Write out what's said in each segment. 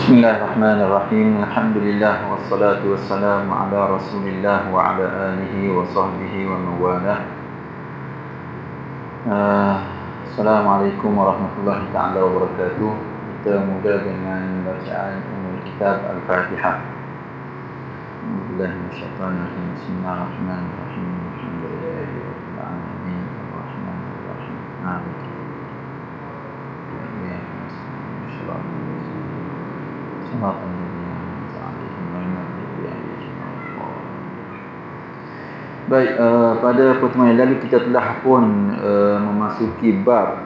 Bismillahirrahmanirrahim. Alhamdulillah wassalatu wassalamu ala Rasulillah wa ala alihi wa sahbihi wa mawalah. Assalamualaikum warahmatullahi taala wabarakatuh. Kita mula dengan bacaan Ummul Kitab Al-Fatihah. Bismillahirrahmanirrahim. Bismillahirrahmanirrahim. Alhamdulillahirabbil alamin. Arrahmanirrahim. Amin. Baik, pada pertemuan yang lalu kita telah pun memasuki bab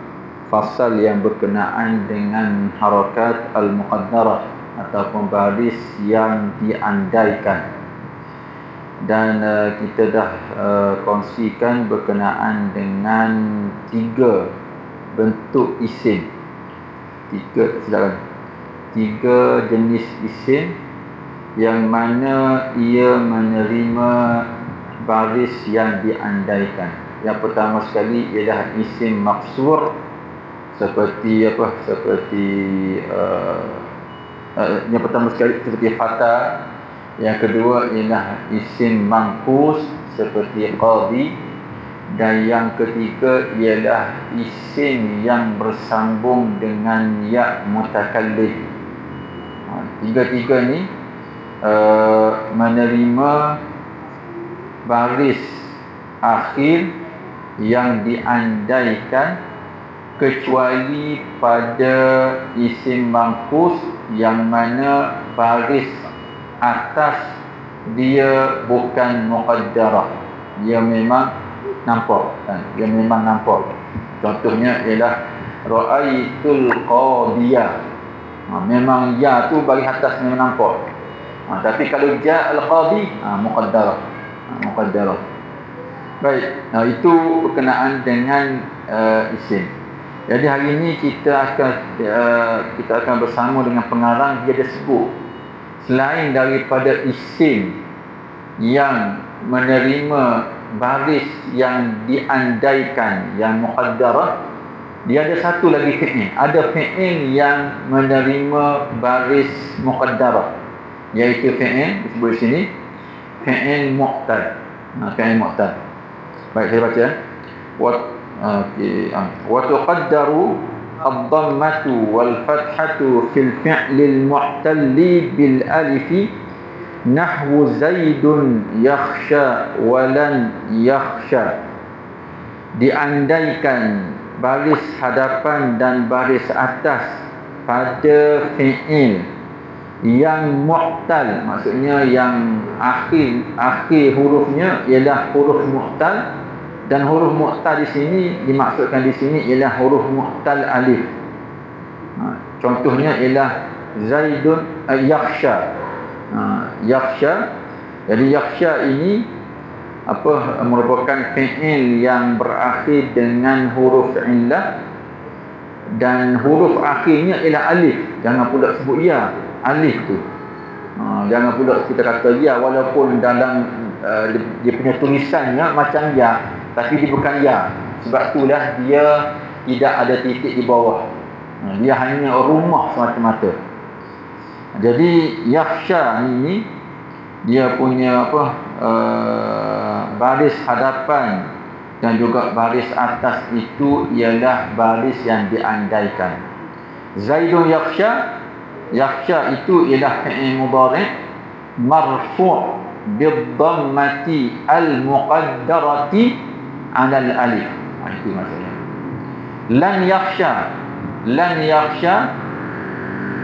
fasal yang berkenaan dengan harakat al-muqaddarah ataupun baris yang diandaikan, dan kita dah kongsikan berkenaan dengan tiga bentuk isim, tiga jenis isim yang mana ia menerima baris yang diandaikan. Yang pertama sekali ialah isim maksur, seperti yang pertama sekali seperti fata. Yang kedua ialah isim mangkus seperti qadi, dan yang ketiga ialah isim yang bersambung dengan ya mutakallim. Tiga-tiga ni menerima baris akhir yang diandaikan, kecuali pada isim mangkus yang mana baris atas dia bukan muqaddarah, dia memang nampak kan? Dia memang nampak. Contohnya ialah ra'aitul qadiyah. Memang ya tu bagi atas memang nampak. Tapi kalau ja al-qadi, muqaddarah. Muqaddarah. Baik, itu berkenaan dengan isim. Jadi hari ini kita akan bersama dengan pengarang. Dia ada sebut selain daripada isim yang menerima baris yang diandaikan, yang muqaddarah, dia ada satu lagi fi'il. Ada fi'il yang menerima baris muqaddarah, iaitu fi'il disebut di sini fi'il mu'tal. Fi'il mu'tal. Baik, saya baca. Wa tuqaddaru ad-dhammatu wal fathatu fil fi'lil mu'talli bil alifi nahwu zaidun yakhsha walan yakhsha. Diandaikan baris hadapan dan baris atas pada fi'il yang mu'tal, maksudnya yang akhir hurufnya ialah huruf mu'tal, dan huruf mu'tal di sini dimaksudkan di sini ialah huruf mu'tal alif. Contohnya ialah zaidun yakhsha. Yakhsha. Jadi yakhsha ini merupakan fi'il yang berakhir dengan huruf illah, dan huruf akhirnya ialah alif. Jangan pula sebut ya, alif tu. Jangan pula kita kata ya, walaupun dalam dia punya tulisannya macam ya, tapi dia bukan ya. Sebab itulah dia tidak ada titik di bawah. Dia hanya rumah semata-mata. Jadi yakhsha ini dia punya baris hadapan dan juga baris atas itu ialah baris yang diandaikan. Zaidun yakhsha. Yakhsha itu ialah fi'il mudhari' marfu' bid-dhammati al-muqaddarati 'ala al-alif. Itu maksudnya. Lan yakhsha. Lan yakhsha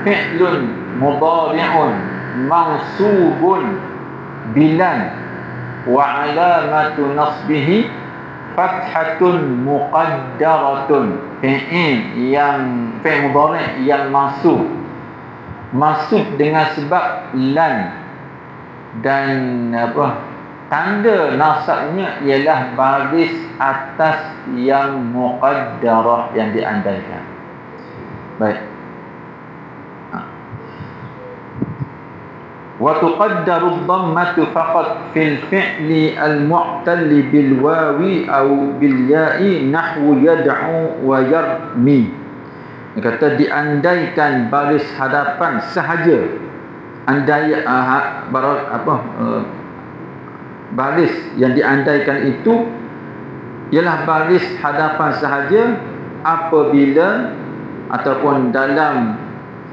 fi'lun mudhari'un mansubun bilan wa 'alamatu nasbihi fathatun muqaddaratun. Fi'il mudhari' yang mansub dengan sebab lan, dan tanda nasabnya ialah baris atas yang muqaddarah, yang diandaikan. Baik. Wa tuqaddaru ad-dhammatu faqat fil fi'li al-mu'tal bil wawi aw bil ya'i nahwu yad'u wa yarmi. Dia kata diandaikan baris hadapan sahaja. Baris yang diandaikan itu ialah baris hadapan sahaja apabila ataupun dalam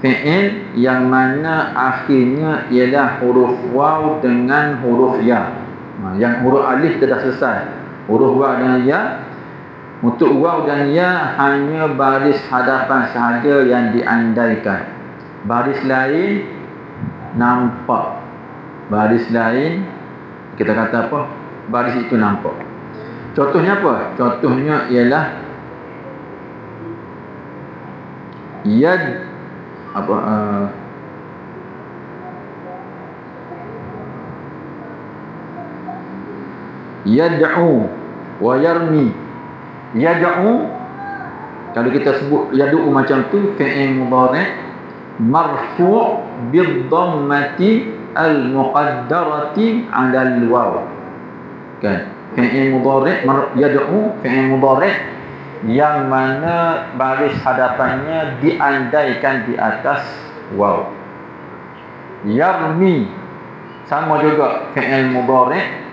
fi'il yang mana akhirnya ialah huruf waw dengan huruf ya. Yang huruf alif dah selesai. Huruf waw dan ya. Untuk waw dan ya hanya baris hadapan sahaja yang diandaikan. Baris lain nampak. Baris lain kita kata apa? Baris itu nampak. Contohnya apa? Contohnya ialah yad'u wa yarmi. Yad'u, kalau kita sebut yad'u macam tu, fi'il mudhari' marfu' bid-dhammati al-muqaddarati 'ala al-waw. Kan? Fi'il mudhari' yad'u, fi'il mudhari' yang mana baris hadapannya diandaikan di atas waw. Yarmi sama juga fi'il mudhari'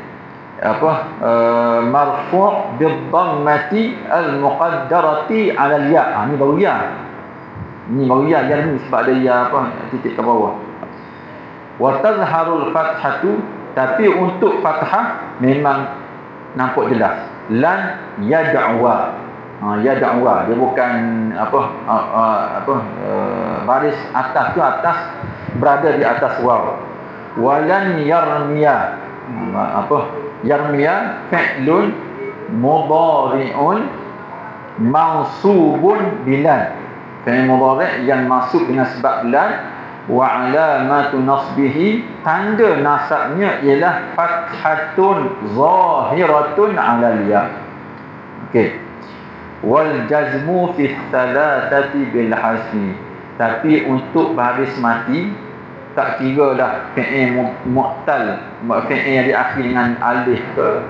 marfu' bid-dhammati al-muqaddarati 'ala al-ya. Ni baru ya. Ni baru ya yarmi sebab ada ya titik ke bawah. Wa tazharul fathatu, tapi untuk fathah memang nampak jelas. Lan yad'wa. Yad'wa dia bukan baris atas tu atas berada di atas waw. Walan yarmiya. Yarmiya fi'lun mudhari'un mansubun bilan. Fi'il mudhari' yang masuk dengan sebab lan. Wa alamatu nasbihi, tanda nasabnya ialah fathatun zahiratun 'ala al-ya. Okey. Wal jazmu fi thalathati bil hasmi, tapi untuk baris mati tak kira dah fi'il mu'tal, fi'il yang diakhiri dengan alif ke,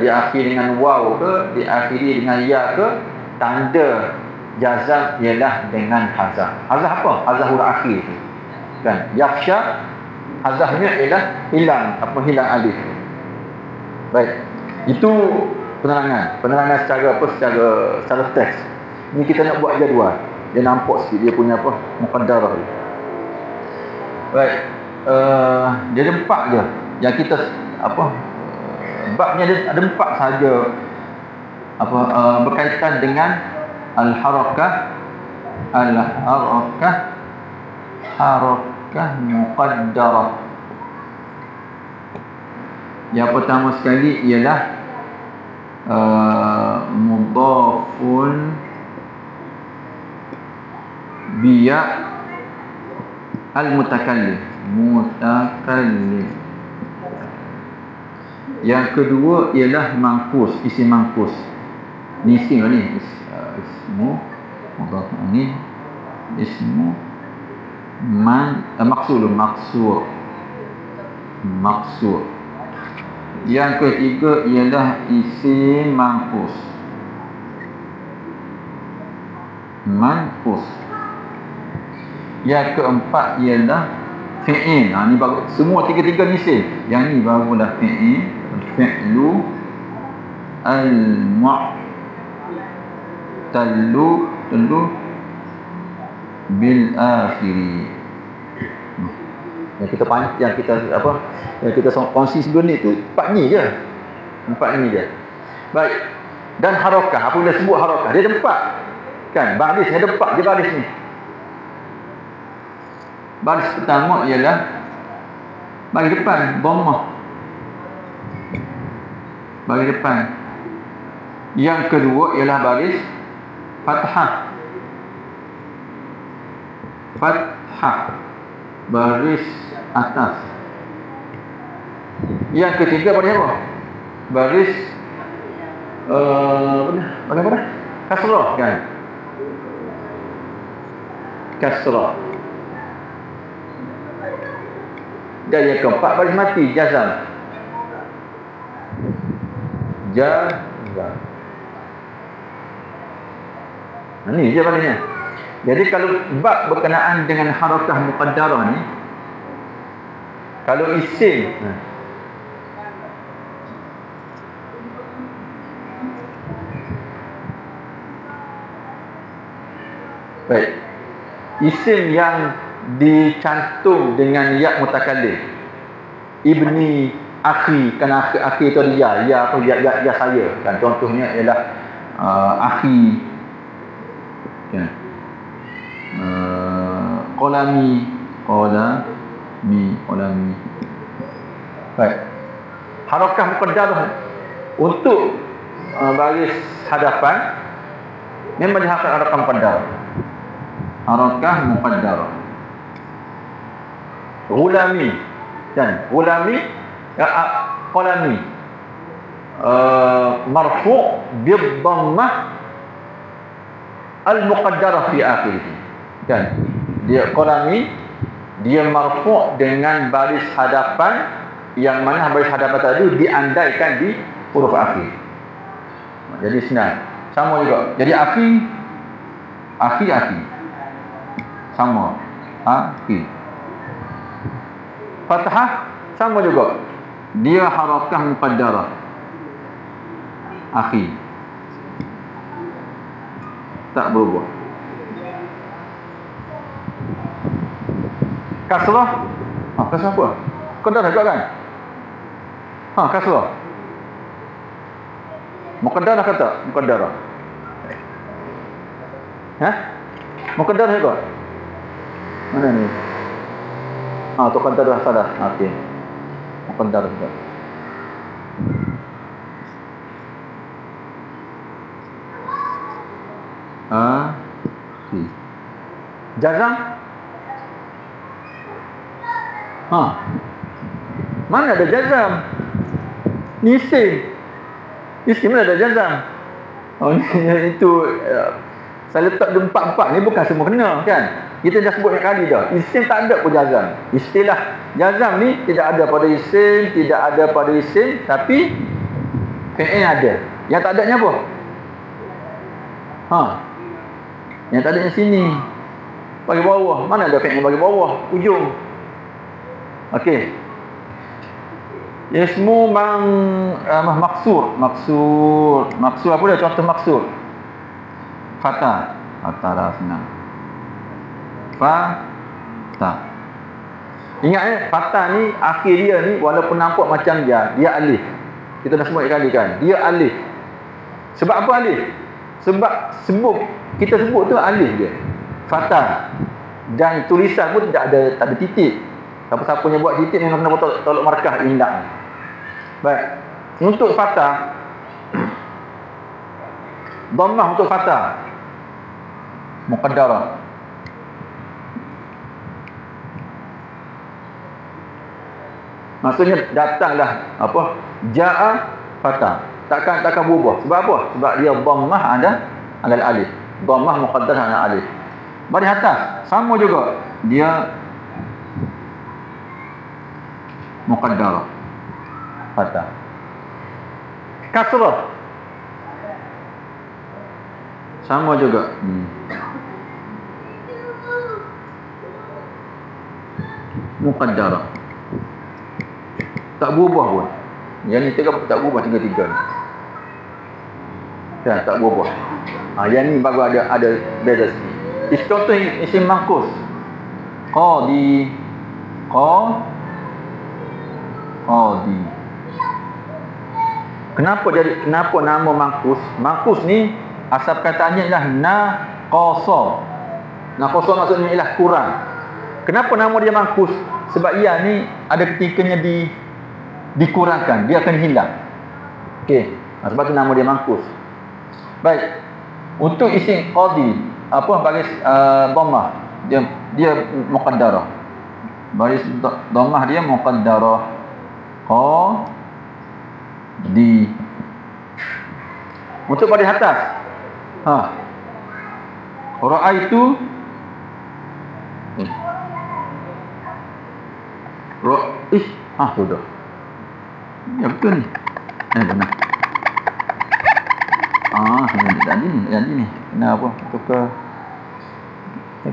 diakhiri dengan waw ke, diakhiri dengan ya ke, tanda jazam ialah dengan hazah. Hazah apa? Hazah huruf akhir tu. Kan? Yakhsha hazahnya ialah hilang alif. Baik. Itu penerangan secara secara teks. Ni kita nak buat jadual. Dia nampak sikit dia punya muqaddarah tu. Baik. Dia ada 4 je. Yang kita babnya ada 4 saja berkaitan dengan al-harakah muqaddarah. Yang pertama sekali ialah mudhafun biya al-mutakallim. Yang kedua ialah mangkus, isim mangkus. Ni isim lah ni. Ismu mudhaf ni ismu maksur. Yang ketiga ialah isim manqus. Yang keempat ialah fi'il. Ni baru semua tiga-tiga ni isim. Yang ni barulah fi'il. Fi'lu al-mu'tallu bil akhiri. Yang kita kongsi sebelum ni tu 4 ni je. 4 ni je. Baik. Dan harakah, apabila sebut harakah, dia ada 4. Kan? Baris ada 4 je baris ni. Baris pertama ialah baris depan, dhammah. Baris depan. Yang kedua ialah baris fathah. Baris atas. Yang ketiga baris apa? Baris mana? Kasrah kan? Kasrah. Dan yang keempat baris mati, jazam. Ni je barisnya. Jadi kalau bab berkenaan dengan harakah muqaddarah ni, kalau isim baik, isim yang dicantum dengan ya mutakallim, ibni, akhi, kan akhi tu dia ya apa ya saya kan, contohnya ialah akhi kan, qalami. Baik, harakah muqaddarah untuk baris hadapan memang diharakkan harakah muqaddarah. Harakah muqaddarah. Gulami kan, gulami qalami marfu' bid-dhammah al-muqaddarah fi akhirih kan. Dia qalami, dia marfu' dengan baris hadapan yang mana baris hadapan tadi diandaikan di huruf akhir. Jadi senang. Sama juga. Jadi akhi sama. Akhi. Fathah sama juga. Dia harakah muqaddarah. Akhi. Tak berubah. Kasrah. Kasrah apa? Muqaddarah juga kan? Kasrah. Muqaddarah kata? Muqaddarah. Muqaddarah juga? Mana ni? Tu muqaddarah salah. Okey. Muqaddarah juga. Jazam? Mana ada jazam? Ni isim. Isim mana ada jazam? Itu saya letak dia 4-4 ni bukan semua kena kan. Kita dah sebut kali dah. Isim tak ada pun jazam. Istilah jazam ni tidak ada pada isim, tidak ada pada isim, tapi fi'il ada. Yang tak adanya apa? Yang tak adanya sini. Bagi bawah. Mana ada fi'il bagi bawah? Ujung. Okey. Ismu maksur apa dia contoh maksur? Fata dah senang. Fata. Ingat fata ni akhir dia ni walaupun nampak macam dia alif. Kita dah sebut kali kan, dia alif. Sebab apa alif? Sebab kita sebut tu alif dia. Fata. Dan tulisan pun tak ada titik. Siapa-siapa yang buat titik memang kena tolak markah indah. Baik. Untuk fatah, dhammah untuk fatah muqaddarah. Maksudnya datanglah apa? Jaa fatah. Takkan berubah. Sebab apa? Sebab dia dhammah ada alif. Dhammah muqaddarah ada alif. Baris atas sama juga. Dia muqaddarah fatah. Kasrah sama juga. Muqaddarah tak berubah pun. Yang ni tak berubah tiga-tiga ni. Tak berubah. Yang ni baru ada beza sikit. Contoh isim mangkus. Qadi. Kenapa nama mangkus? Mangkus ni asal perkataannya ialah naqasa. Naqasa maksudnya ialah kurang. Kenapa nama dia mangkus? Sebab ia ni ada ketikanya dikurangkan, dia akan hilang. Okey, sebab tu nama dia mangkus. Baik. Untuk isim qadi, apa baris dhammah? Dia muqaddarah. Baris dhammah dia muqaddarah. Qadi. Untuk baris atas. Ra'aitu sudah. Ya betul ni. Benar. Jadi ni. Kenapa? Tukar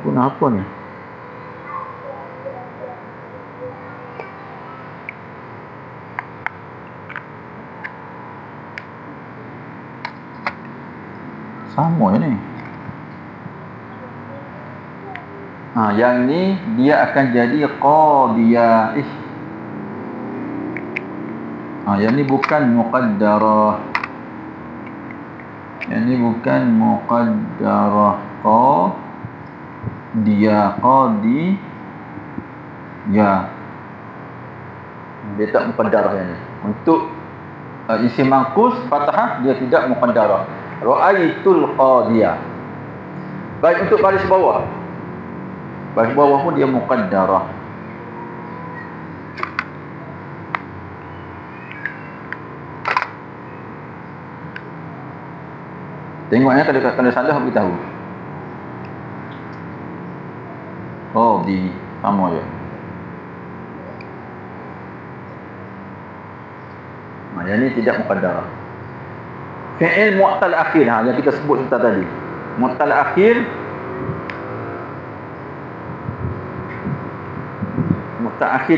guna apa ni? Sama je ni. Yang ni dia akan jadi qadiyah. Yang ni bukan muqaddarah. Yang ni bukan muqaddarah. Qadiyah. Dia tak muqaddarah yang ni. Untuk isim mangkus fathah dia tidak muqaddarah. Ra'aitul qadiyah. Baik untuk baris bawah. Baris bawah pun dia muqaddarah. Tengoknya kalau salah beritahu. Sama je. Yang ni tidak muqaddarah. Fi'il mu'tal akhir yang kita sebut sebentar tadi. Mu'tal akhir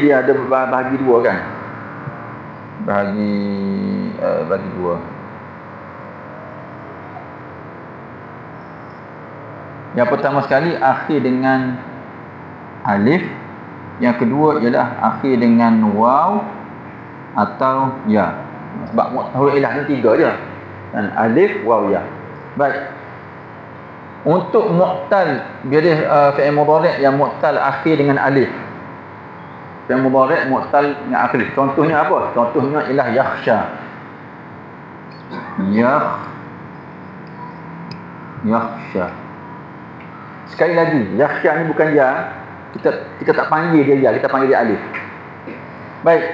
dia ada bahagi dua kan? Bagi dua. Yang pertama sekali akhir dengan alif, yang kedua ialah akhir dengan waw atau ya. Sebab huruf ilah ni 3 je. Dan alif, waw, ya. Baik. Untuk mu'tal, dia fi'il mudhari' yang mu'tal akhir dengan alif. Fi'il mudhari' mu'tal dengan akhir. Contohnya apa? Contohnya ialah yakhsha. Yakhsha. Sekali lagi, yakhsha ni bukan ya. Kita tak panggil dia ya, kita panggil dia alif. Baik.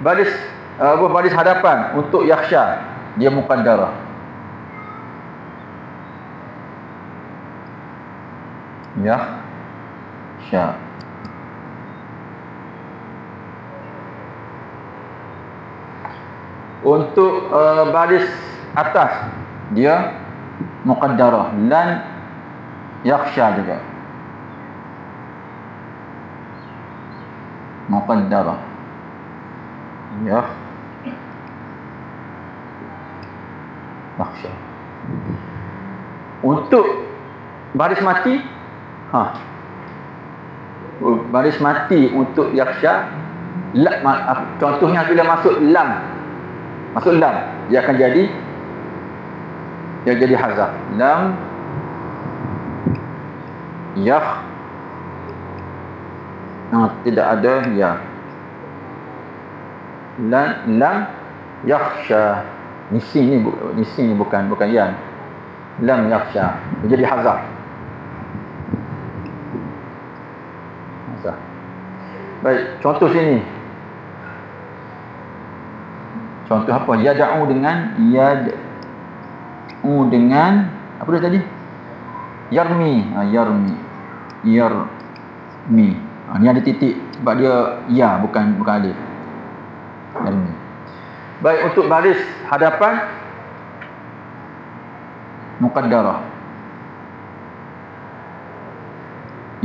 Baris hadapan untuk yakhsha dia muqaddarah. Yakhsha. Untuk baris atas dia muqaddarah, lan yakhsha juga muqaddarah. Yakhsha. Untuk baris mati, baris mati untuk yakhsha, contohnya bila masuk lam, dia akan jadi hazaf. Lam tidak ada ya. Lam yakhsha. Nisi ni bukan yan. Lam yakhsha. Jadi hazaf. Baik, contoh sini. Contoh apa? Yad'u dengan apa dia tadi? Yarmi. Ni ada titik sebab dia ya, bukan alif. Yarmi. Baik, untuk baris hadapan muqaddarah.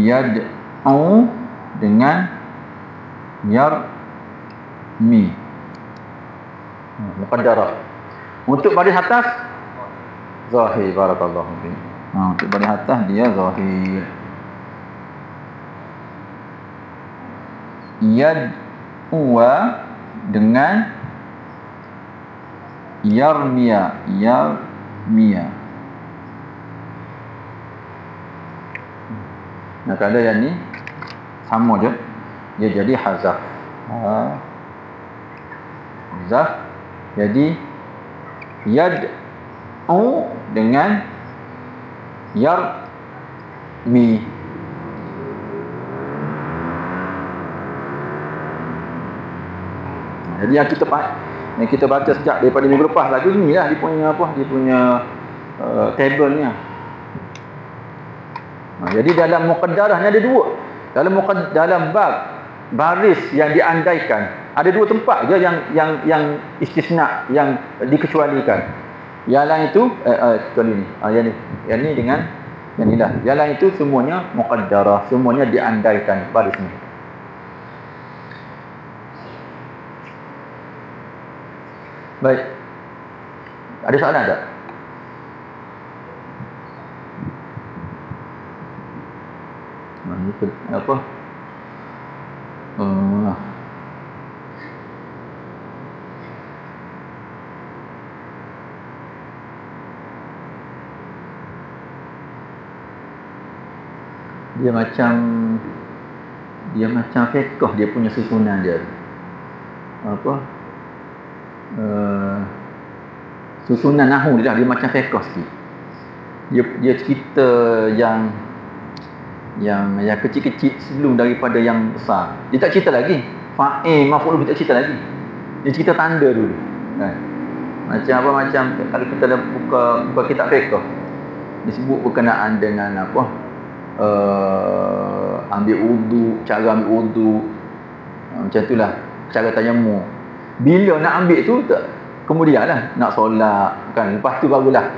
Yad'u dengan yarmi. Muqaddarah. Untuk baris atas zahir. Barakallahu fiik. Untuk baris atas dia zahir. Yad'uwa dengan yarmiya. Kalau yang ni sama je, dia jadi hazaf. Hazaf. Jadi yad'u dengan yarmi. Jadi yang kita baca sejak daripada minggu lepas lagu ni lah dia punya tabelnya. Jadi dalam muqaddarah ni ada dua. Dalam bab baris yang diandaikan ada dua tempat je yang istisna, yang dikecualikan. Yang lain itu kecuali ni. Yang ni dengan Yang inilah. Yang lain itu semuanya muqaddarah, semuanya diandaikan baris ni. Baik. Ada soalan tak? Apa? dia macam fiqh, dia punya susunan dia. Apa? Susunan nahwu dia macam fiqh sikit. Dia cerita yang kecil-kecil sebelum daripada yang besar. Dia tak cerita lagi fa'il maf'ul, dia tak cerita lagi. Dia cerita tanda dulu kan. Macam kalau kita buka kitab fiqh, disebut berkenaan dengan apa, ambil wudu, cara ambil wudu, macam itulah cara tayammum. Bila nak ambil tu kemudianlah nak solat kan, lepas tu barulah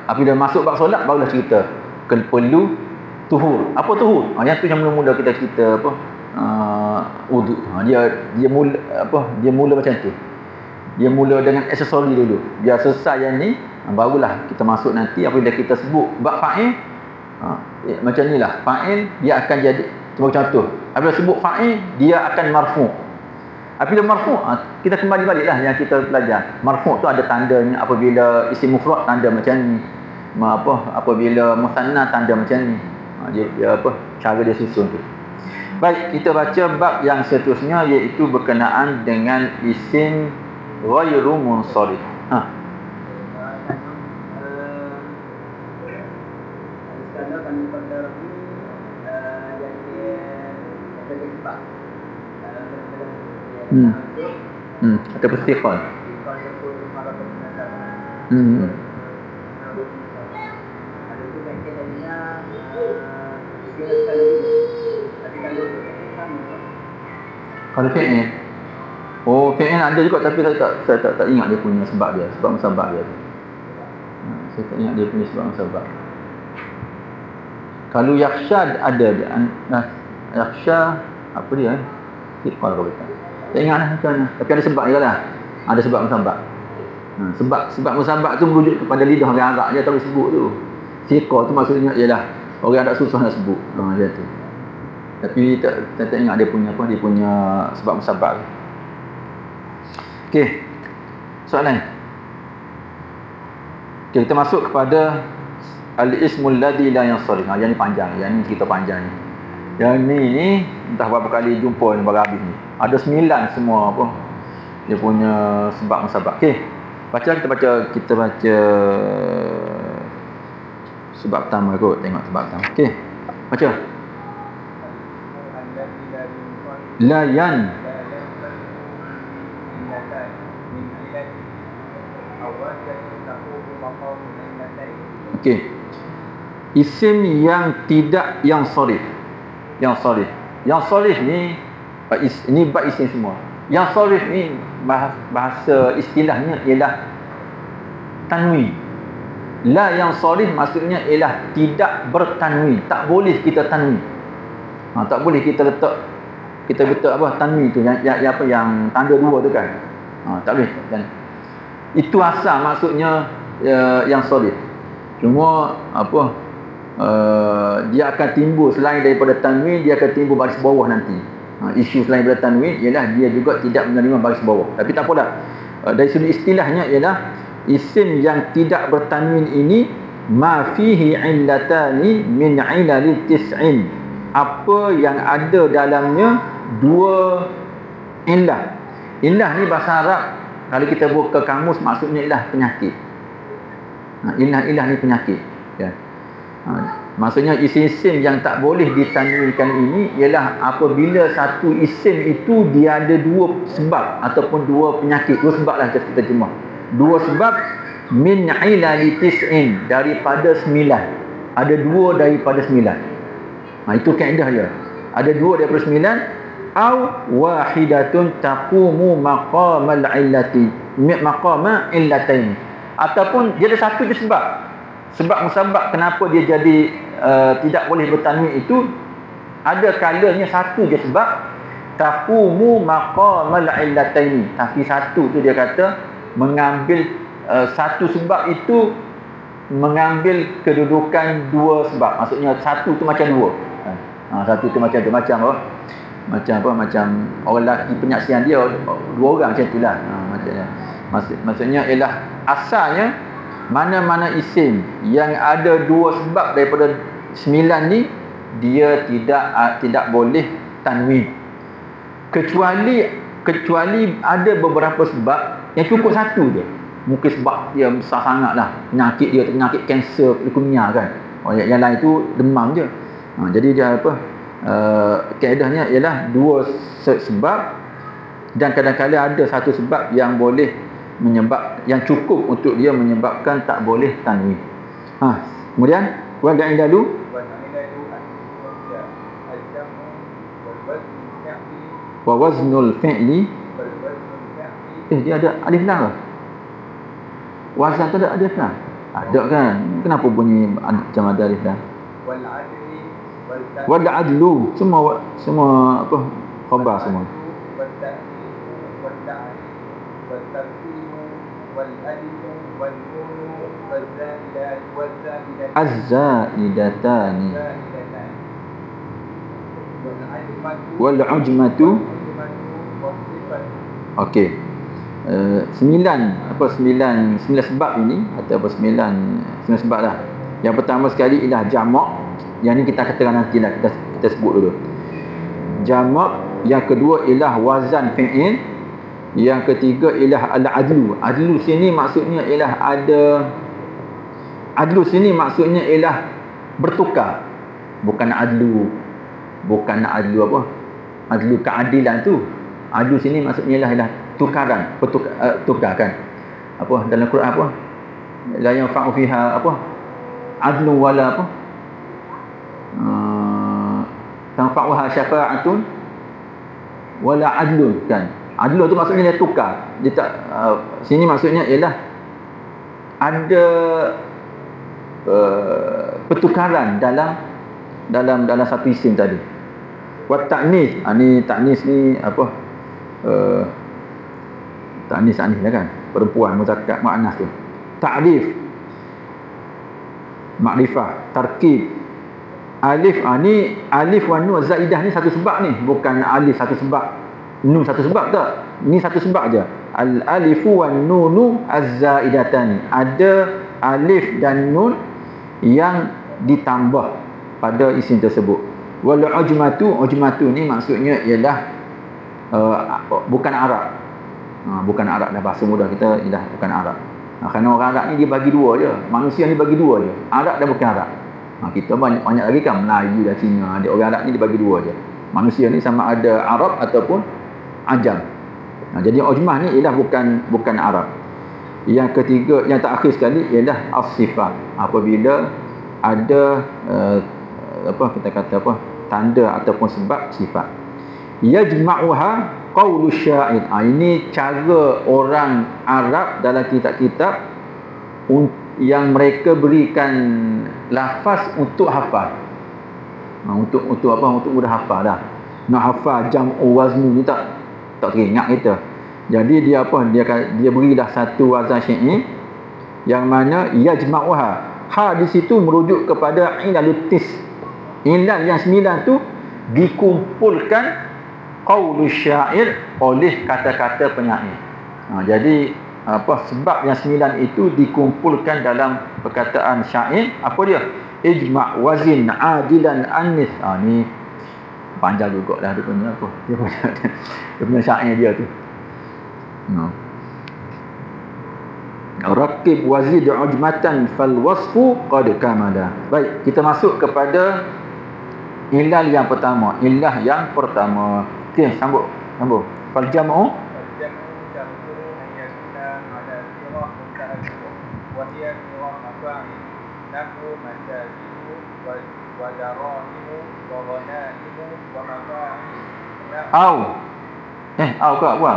apabila masuk bab solat barulah cerita perlu tuhur. Apa tuhur? Yang tu yang mula-mula kita cerita apa, wudu. Dia mula macam tu. Dia mula dengan aksesori dulu. Biar selesai yang ni, barulah kita masuk nanti apabila kita sebut bab fa'il. Macam inilah fa'il, dia akan jadi sebagai contoh. Apabila sebut fa'il, dia akan marfu'. Apabila marfu', kita kembali baliklah yang kita belajar. Marfu' tu ada tandanya. Apabila isim mufrad, tanda macam ni. Apabila musanna, tanda macam ni. Dia apa, cara dia susun tu. Baik, kita baca bab yang seterusnya, iaitu berkenaan dengan isim ghairu munsharif. Atau istiqal. Kalau fi'il, fi'il ada juga, tapi saya tak ingat dia punya sebab dia, sebab musabab dia. Saya tak ingat dia punya sebab musabab. Kalau yakhsha ada dia, yakhsha apa dia? Iqal kalau kita. Tak ingat lah macam mana. Tapi ada sebab dia lah. Ada sebab musabab. Sebab musabab tu merujuk kepada lidah orang Arab, dia tak boleh sebut tu. Iqal tu maksudnya ialah orang tak susah nak sebut. Macam tu. Tapi saya tak ingat dia punya apa, dia punya sebab musabab. Okey. Soalan. Okay, kita masuk kepada al-ismul ladzi la yansarif. Yang ni panjang, yang ni cerita panjang ni. Yang ni entah berapa kali jumpa ni baru habis ni. Ada 9 semua apa dia punya sebab musabab. Okey. Kita baca sebab pertama kot, tengok sebab pertama. Okey. Baca. La yan okey. Isim yang tidak yang sharif. Yang sharif ni ini bab isim semua. Yang sharif ni bahasa istilahnya ialah tanwin. La yang sharif maksudnya ialah tidak bertanwin. Tak boleh kita tanwin. Tak boleh kita letak apa tanwin tu yang apa yang tanda dua tu kan. Tak boleh. Dan itu asal maksudnya yang sharif. Cuma apa dia akan timbul selain daripada tanwin, dia akan timbul baris bawah nanti. Isu selain daripada tanwin ialah dia juga tidak menerima baris bawah. Tapi tak apalah. Dari sudut istilahnya ialah isim yang tidak bertanwin ini ma fihi illatani min ilali tis'in. Apa yang ada dalamnya dua illah. Illah ni bahasa Arab kalau kita buka kamus maksudnya ialah penyakit. Illah ni penyakit. Ya. Maksudnya isim-isim yang tak boleh ditanwinkan ini ialah apabila satu isim itu dia ada dua sebab ataupun dua penyakit. Dua sebab lah kita terjemah. Dua sebab min ilali tis'in, daripada 9. Ada dua daripada 9. Itu kaedah dia. Ada dua daripada 9 au wahidatun taqumu maqamal illati maqama illatain, ataupun dia ada satu je sebab. sebab musabab kenapa dia jadi tidak boleh bertanwin itu, ada kalanya satu je sebab taqumu maqamal illataini, tapi satu tu dia kata mengambil satu sebab itu mengambil kedudukan dua sebab. Maksudnya satu tu macam dua. Satu tu macam tu, macam apa? Macam orang lelaki penyaksian dia dua orang macam itulah. Maksudnya ialah asalnya mana-mana isim yang ada dua sebab daripada 9 ni dia tidak boleh tanwin. Kecuali ada beberapa sebab yang cukup satu je. Mungkin sebab dia besar sangatlah, penyakit kanser leukemia kan. Yang lain tu demam je. Jadi dia kaedahnya ialah dua sebab, dan kadang-kadang ada satu sebab yang boleh yang cukup untuk dia menyebabkan tak boleh tanwin. Kemudian wal da'idalu wa waznul fi'li. Dia ada alif lam ke? Wazan tu ada alif lam? Ada kan? Kenapa bunyi macam ada alif lam? Wal adlu, semua apa khabar semua. Az-zaidatani wal ujmatu. Okey. 9 sebab ini, atau 9 sebab lah. Yang pertama sekali ialah jamak. Yang ni kita katakan nantilah, kita sebut dulu. Jamak. Yang kedua ialah wazan fi'il. Yang ketiga ialah al-adlu. Adlu sini maksudnya ialah ialah bertukar. Bukan adlu apa? Adlu keadilan tu. Adlu sini maksudnya ialah tukaran, tukar kan. Apa dalam Quran apa? La yanfa'u fiha apa? Adlu wala apa? Tanfa'uha syafa'atun wala adlun kan. Adlu tu maksudnya dia tukar. Dia tak sini maksudnya ialah ada pertukaran dalam satu isim tadi. Wa ta'nis, ni ta'nis ni apa? Ta'nis lah kan, perempuan muzakkar muannas tu. Ta'rif, makrifah, tarkib. Alif, ni alif wa nun zaidah ni satu sebab ni, bukan alif satu sebab, nun satu sebab tak. Ni satu sebab je. Al alifu wan nunu az-zaidatani. Ada alif dan nun yang ditambah pada isim tersebut. Wal ujmatu ni maksudnya ialah bukan Arab. Bukan Arab dah, bahasa mudah kita ialah bukan Arab. Kerana orang Arab ni dia bagi dua je. Manusia ni bagi dua je. Arab dan bukan Arab. Kita banyak lagi kan, Melayu dan Cina. Dia orang Arab ni dia bagi dua je. Manusia ni sama ada Arab ataupun Ajam. Jadi ujmah ni ialah bukan Arab. Yang ketiga, yang terakhir sekali ialah as-sifat. Apabila ada kita kata tanda ataupun sebab sifat. Yajma'uha qaulu syair. Ini cara orang Arab dalam kitab-kitab yang mereka berikan lafaz untuk hafal. Untuk apa? Untuk mudah hafal dah. Nak hafal jam'u waznu ni tak teringat kita. Jadi dia dia berilah satu wazan syair yang mana yajma'uha. Di situ merujuk kepada ilalutis. Ilal yang 9 tu dikumpulkan qaulu syair oleh kata-kata penyair. Jadi sebab yang 9 itu dikumpulkan dalam perkataan syair. Apa dia? Ijma' wazin adilan anis. Ni panjang juga lah dia punya apa. Dia punya syair dia tu. Raqib wazid ujmatan fal wasfu qad kamala. Baik, kita masuk kepada ilal yang pertama. Okey, sambung. Fal jam'u au ke apa?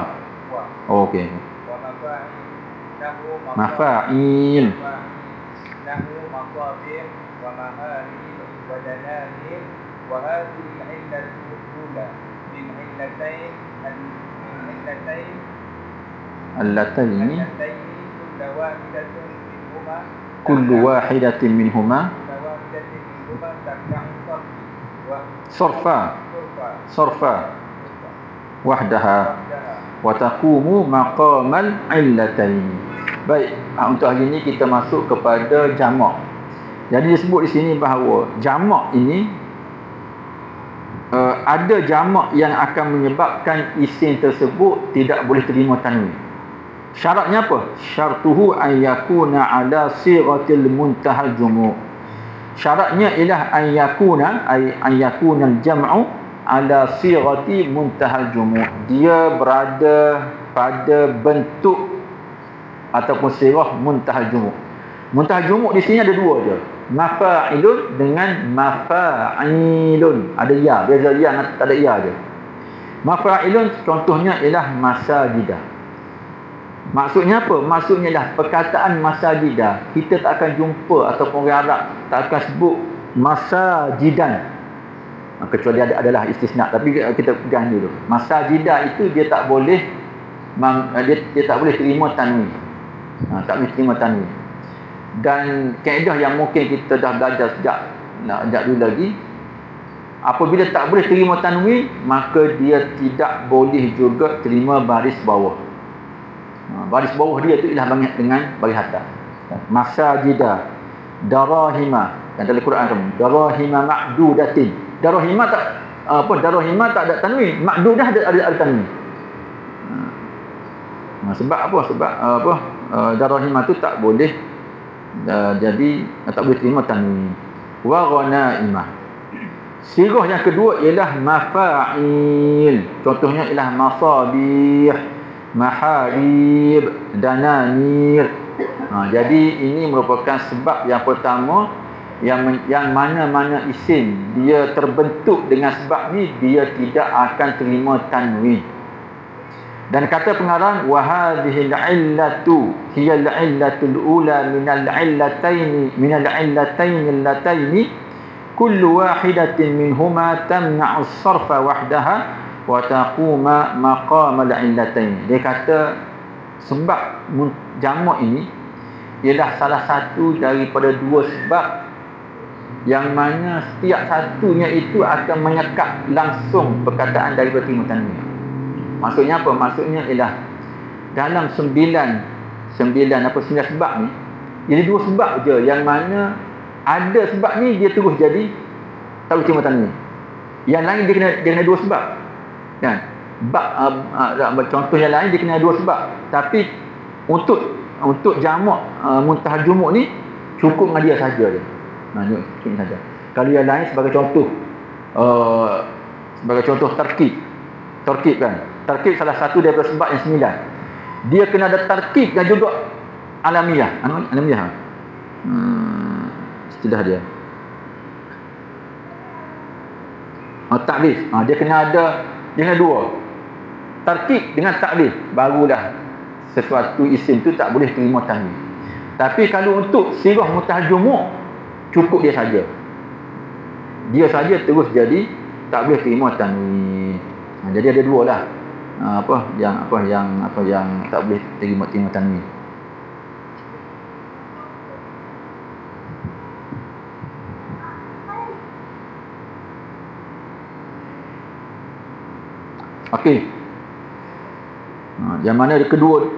Okey. Mafa'il. نحو مصابيح ومهاريب ودنانير. وهذه العلة الأولى من علتين اللتين كل واحدة منهما تمنع صرفا وحدها وتقوم مقام العلتين. Baik, untuk hari ini kita masuk kepada jamak. Jadi disebut di sini bahawa jamak ini ada jamak yang akan menyebabkan isim tersebut tidak boleh terima tanwin. Syaratnya apa? Syartuhu an yakuna ala sighatil muntahal jumu'. Syaratnya ialah an yakuna al-jam'u ala sighati muntahal jumu'. Dia berada pada bentuk ataupun sirah muntahal jumu'. Muntahal jumu' di sini ada dua je. Mafa'ilun dengan mafa'ilun. Ada ya, beza ya, tak ada ya je. Mafa'ilun contohnya ialah masajidah. Maksudnya apa? Maksudnya ialah perkataan masajidah. Kita tak akan jumpa ataupun orang Arab tak akan sebut masajidan. Kecuali adalah istisna, tapi kita pegang dulu. Masajidah itu dia tak boleh dia tak boleh terima tanwin. Tak boleh terima tanwin. Dan kaedah yang mungkin kita dah belajar sejak dulu lagi, apabila tak boleh terima tanwin, maka dia tidak boleh juga terima baris bawah. Baris bawah dia itu ialah dengan baris atas. Masajidah, darahima, dan dalam Quran tu darahima ma'dudatin. Darahima tak ada tanwin, ma'dudah ada tanwin. Sebab apa? Sebab darahima tu tak boleh jadi tak boleh terima tanwin. Wa ghanaimah. Sirah yang kedua ialah mafa'il. Contohnya ialah masabih, maharib, dananir. Jadi ini merupakan sebab yang pertama yang mana-mana isim dia terbentuk dengan sebab ni dia tidak akan terima tanwin. Dan kata pengarang wa hadhihi al-illatu hiya al-illatul ula min al-illatayn allatayn kullu wahidatin minhuma tamna'u as-sarfa wahdaha wa taquma maqam al-illatayn. Dia kata sebab jamak ini ialah salah satu daripada dua sebab yang mana setiap satunya itu akan menyekat langsung perkataan daripada terima tanwin. Maksudnya apa? Maksudnya ialah dalam sembilan sebab ni, jadi dua sebab je yang mana ada sebab ni dia terus jadi tak boleh terima tanwin. Yang lain dia kena dua sebab. Kan? Contoh yang lain dia kena dua sebab. Tapi untuk jamak muntahal jumu' ni cukup dengan dia saja je. Cukup saja. Kalau yang lain sebagai contoh tarkib kan. Tarkib salah satu daripada sebab yang 9. Dia kena ada tarkib dan juga alamiah. Alamiah. Istilah dia. Ta'lif. Dia kena dua. Tarkib dengan ta'lif, barulah sesuatu isim tu tak boleh terima tanwin. Tapi kalau untuk sirah muntahal jumu' cukup dia saja. Dia saja terus jadi tak boleh terima tanwin. Jadi ada dua lah. Yang tak boleh terima tanwin. Okey. Yang mana kedua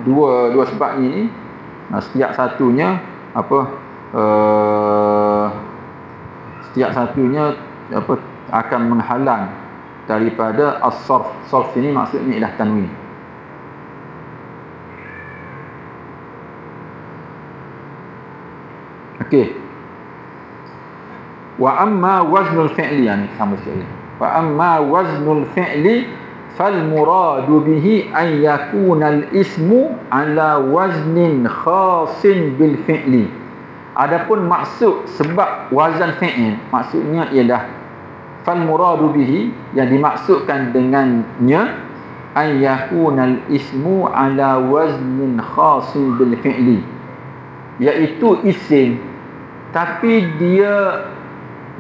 dua sebab ni setiap satunya akan menghalang daripada as-sarf. Sarf ini maksudnya ialah tanwin. Okey. Wa amma waznul fi'li, yani sama sekali. Wa amma waznul fi'li fal muradu bihi an yakuna al-ismu ala waznin khasin bil fi'li. Adapun maksud sebab wazan fi'il, maksudnya ialah fal muradu bihi, yang dimaksudkan dengannya an yakuna al-ismu ala waznin khasin bil fi'li, iaitu isim tapi dia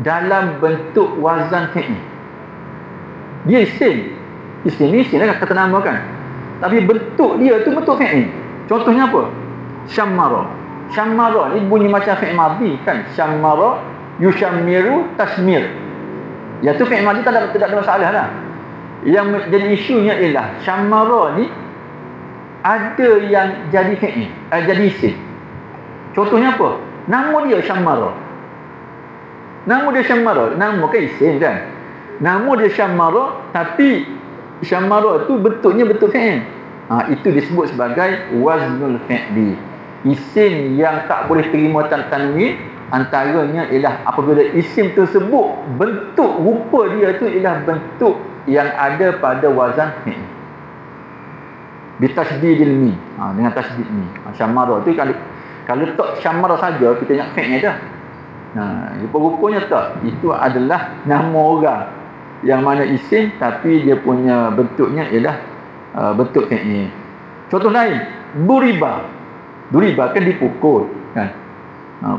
dalam bentuk wazan fi'il. Dia isim. Isim ni isim lah kata nama kan. Tapi bentuk dia tu bentuk fi'il. Contohnya apa? Syammara. Syammara ni bunyi macam fi'il madhi kan. Syammara yushammiru tasmir. Ya tu fi'il madhi tak ada masalah lah. Yang jadi isunya ialah syammara ni ada yang jadi fi'il, jadi isim. Contohnya apa? Nama dia syammara. Nama dia syammara. Nama kan isim kan? Nama dia syammara tapi syammara tu bentuknya bentuk fi'il. Itu disebut sebagai waznul fi'li. Isim yang tak boleh terima tanwin antaranya ialah apabila isim tersebut bentuk rupa dia tu ialah bentuk yang ada pada wazan fi'il. Bitasdidil mi. Dengan tasdid mi. Syammara tu kalau tak syammara saja kita ingat fi'il dah. Rupa-rupanya tak. Itu adalah nama orang yang mana isim tapi dia punya bentuknya ialah bentuk fi'il. Contoh lain, duriba. Duriba kan dipukul kan.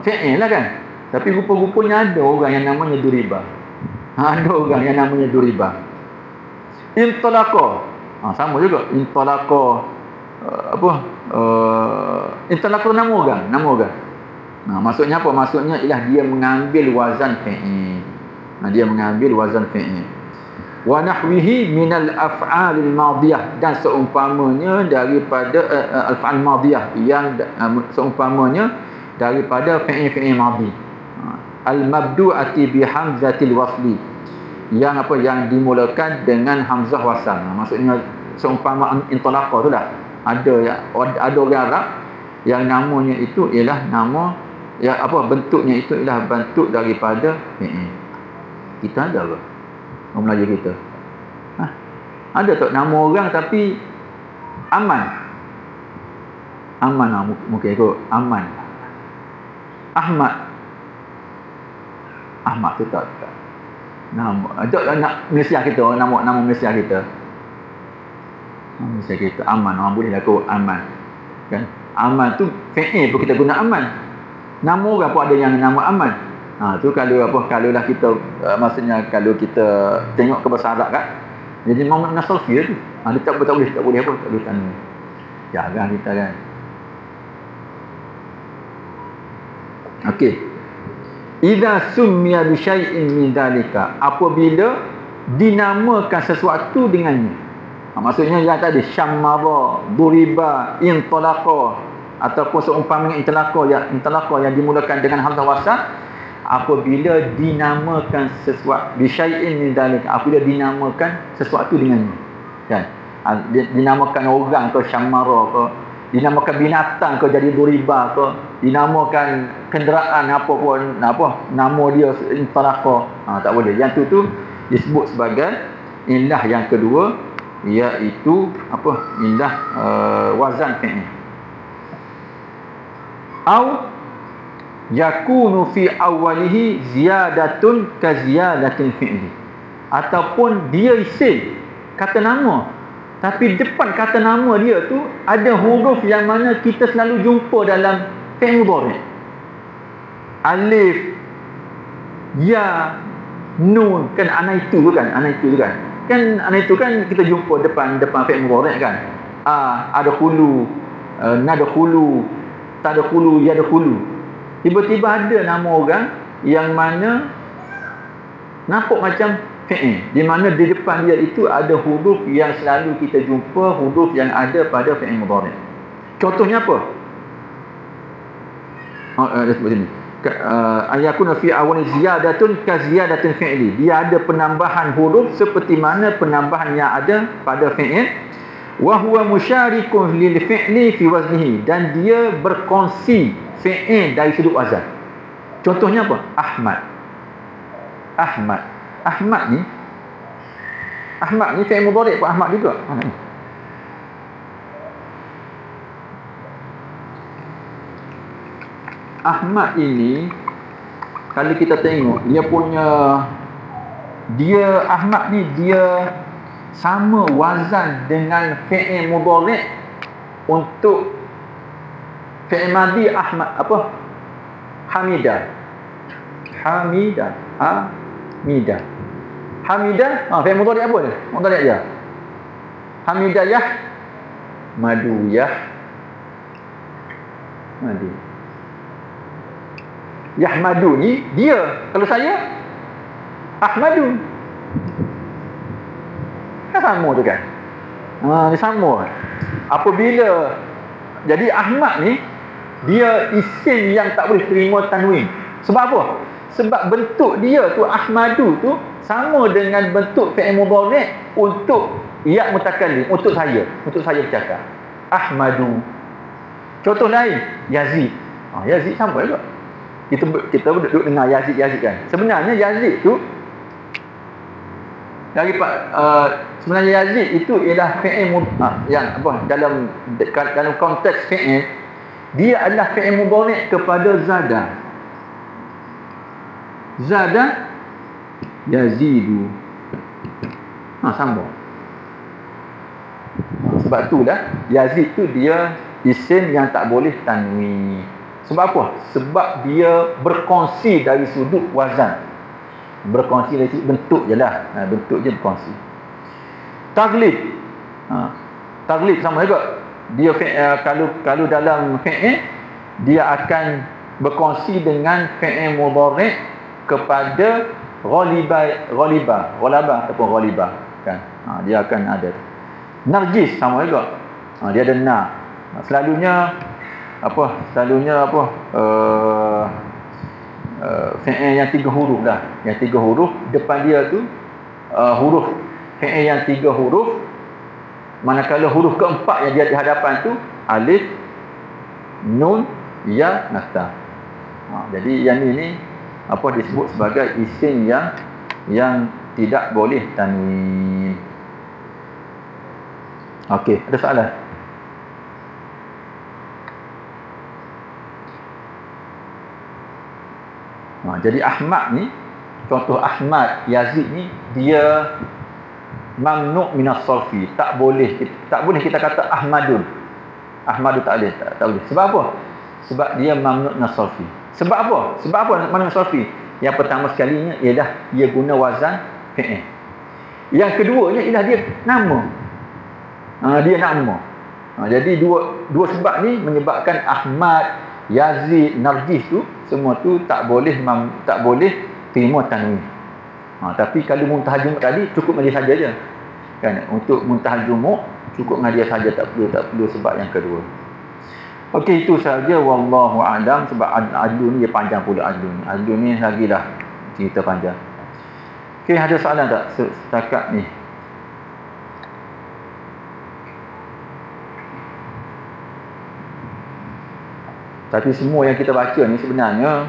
Fi'il lah kan. Tapi rupa-rupanya ada orang yang namanya duriba. Ada orang yang namanya duriba. Intalaqa. Sama juga. Intalaqa intalaqa nama orang. Maksudnya apa? Maksudnya ialah dia mengambil wazan fi'il. Dia mengambil wazan fi'il. Wa nahwihi minal af'alil madiyah, dan seumpamanya daripada al-fa'al madiyah yang seumpamanya daripada fi'il madhi. Al-mabdu'ati bi hamzatil wasli, yang yang dimulakan dengan hamzah wasal. Maksudnya seumpama intalaqa tu lah. Ada orang Arab yang namanya itu ialah nama bentuknya itu ialah bentuk daripada fi'il. Kita ada ke? Orang Melayu kita. Ada tak nama orang tapi Aman? Aman mungkin ikut Aman. Ahmad tu tak. Nama ada nak Malaysia kita, nama Malaysia kita. Malaysia kita Aman, orang boleh laku Aman. Kan? Aman tu fi'il pun kita guna Aman. Nama orang pun ada yang nama Aman. Tu kalau lah kita maksudnya kalau kita tengok ke bahasa Arab kan. Jadi Muhammad Nasrfi tu. Dia tak boleh tanya. Jarang kita kan. Okey. Idza summiya bi syai'in min dzalika, apabila dinamakan sesuatu dengannya. Maksudnya yang tadi syammara, duriba, intalaqa ataupun seumpamanya intalaqa yang dimulakan dengan hamzah wasal, apabila dinamakan sesuatu bi syai'in min dzalika, apabila dinamakan sesuatu dengannya. Kan? Dinamakan orang ke syammara ke, dinamakan binatang ke jadi duriba ke, dinamakan kenderaan nama dia intalaqa. Tak boleh. Yang tu disebut sebagai ilah yang kedua, iaitu ilah wazan fi'il. Au yakunu fi awwalihi ziyadatun ka ziyadatil fi'li, ataupun dia isim kata nama tapi depan kata nama dia tu ada huruf yang mana kita selalu jumpa dalam fi'il mudhari'. Alif, ya, nun, kan ana itu kan. Kan ana itu kan kita jumpa depan fi'il mudhari' kan. Ada khulu, nadkhulu, tadkhulu, yadkhulu. Tiba-tiba ada nama orang yang mana nampak macam fi'il, di mana di depan dia itu ada huruf yang selalu kita jumpa, huruf yang ada pada fi'il mudhari'. Contohnya apa? Dia sebut sini. Ayakuna fi awal ziyadatun ka ziyadatil fi'li. Dia ada penambahan huruf seperti mana penambahan yang ada pada fi'il. Wa huwa musyarikun lil fi'li fi waznihi, dan dia berkongsi fi'il dari sudut wazan. Contohnya apa? Ahmad ni fi'il mudhari' pun Ahmad juga. Ahmad ini kalau kita tengok Ahmad ni dia sama wazan dengan fi'il mudhari' untuk fi'il madhi Ahmad apa? Hamidah. Hamidah. Hamidah. Hamidah, fi'il mudhari apa ni? Mudhari ya. Hamidah yah madu yah madu. Yahmadu ni dia. Kalau saya Ahmadu. Kan sama tu kan? Dia sama. Apabila jadi Ahmad ni dia isim yang tak boleh terima tanwin. Sebab apa? Sebab bentuk dia tu Ahmadu tu sama dengan bentuk fi'il mudhari' untuk ya mutakallim, untuk saya bercakap. Ahmadu. Contoh lain, Yazid. Yazid sama juga. Kita duduk dengar Yazid kan. Sebenarnya Yazid tu sebenarnya Yazid itu ialah fi'il yang apa dalam konteks fi'il dia adalah fi'il mudhari' kepada zada. Zada yazidu. Sama. Sebab itulah Yazid tu dia isim yang tak boleh tanwin. Sebab apa? Sebab dia berkongsi dari sudut wazan. Berkongsi dari sudut bentuk je lah. Bentuk je berkongsi. Taglib. Taglib sama juga. Dia kalau dalam fi'il dia akan berkongsi dengan fi'il mudhari' kepada ghalibah ataupun ghalibah kan. Dia akan ada. Narjis sama juga. Dia ada na. Selalunya fi'il yang 3 huruf lah. Yang 3 huruf depan dia tu huruf fi'il yang 3 huruf, manakala huruf keempat yang dia di hadapan tu alif, nun, ya, naqta. Jadi yang ini disebut sebagai isim yang tidak boleh tanwin. Okey, ada soalan? Jadi Ahmad ni, contoh Ahmad, Yazid ni dia mamnu' minas sarfi. Tak boleh kita kata Ahmadun. Ahmadun tak boleh. Sebab apa? Sebab dia mamnu' minas sarfi. Sebab apa mamnu' minas sarfi? Yang pertama sekalinya ialah dia guna wazan fi'il. Yang keduanya ialah dia nama. Dia nama. Jadi dua sebab ni menyebabkan Ahmad, Yazid, Narjis tu semua tu tak boleh terima tanwin. Tapi kalau muntahal jumuk tadi cukup dengan dia saja je. Kan? Untuk muntahal jumuk cukup dengan dia saja, tak perlu sebab yang kedua. Okey, itu saja wallahu a'lam. Sebab adlu ni dia panjang pula adlu ni. Adlu ni lagilah cerita panjang. Okey, ada soalan tak setakat ni? Tapi semua yang kita baca ni sebenarnya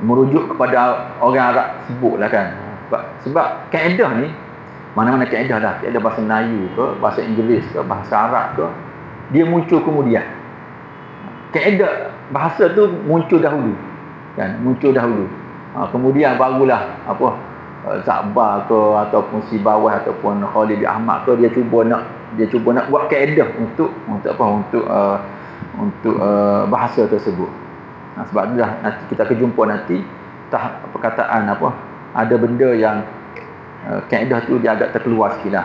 merujuk kepada orang Arab sebutlah kan. Sebab kaedah ni mana-mana kaedah lah, kaedah bahasa Melayu ke, bahasa Inggeris ke, bahasa Arab ke, dia muncul kemudian. Kaedah bahasa tu muncul dahulu. Kan? Muncul dahulu. Kemudian barulah Zakbar ke ataupun Sibawah ataupun Khalid bin Ahmad ke dia cuba nak buat kaedah untuk bahasa tersebut. Sebab itulah nanti kita akan jumpa nanti perkataan ada benda yang kaedah tu dia agak terkeluar sikitlah.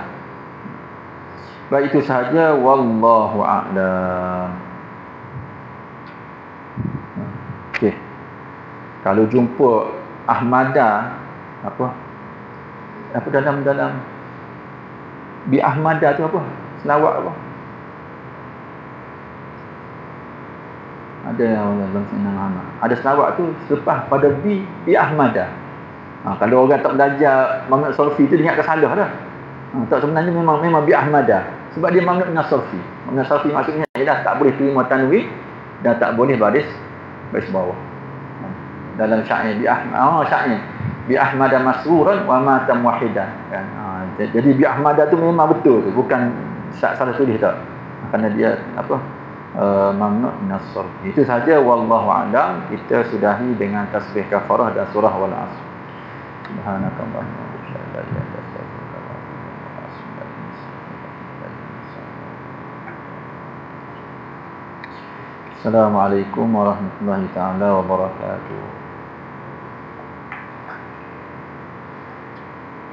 Baik, itu sahaja wallahu a'lam. Okey. Kalau jumpa Ahmada dalam bi Ahmada tu selawat ada dalam Sayyidina Muhammad. Ada selawat tu selepas pada bi Ahmada. Kalau orang tak belajar mamnu' sarfi tu dia ingat salah dah. Tak, sebenarnya memang bi Ahmada. Sebab dia mamnu' min sarfi. Mamnu' sarfi maksudnya ialah tak boleh terima tanwin dan tak boleh baris bawah. Dalam syair bi Ahmad, syair bi Ahmada masruran wa mata muwahhidan kan. Jadi bi Ahmada tu memang betul tu, bukan salah tulis tak. Kerana dia mamnu' min sarfi. Itu saja wallahu a'lam. Kita sudahi dengan tasbih kafarah dan surah wal 'asr. Subhanakallahumma wa bihamdika, la ilaha illa anta, astaghfiruka wa atubu ilaik. Assalamualaikum warahmatullahi taala wabarakatuh.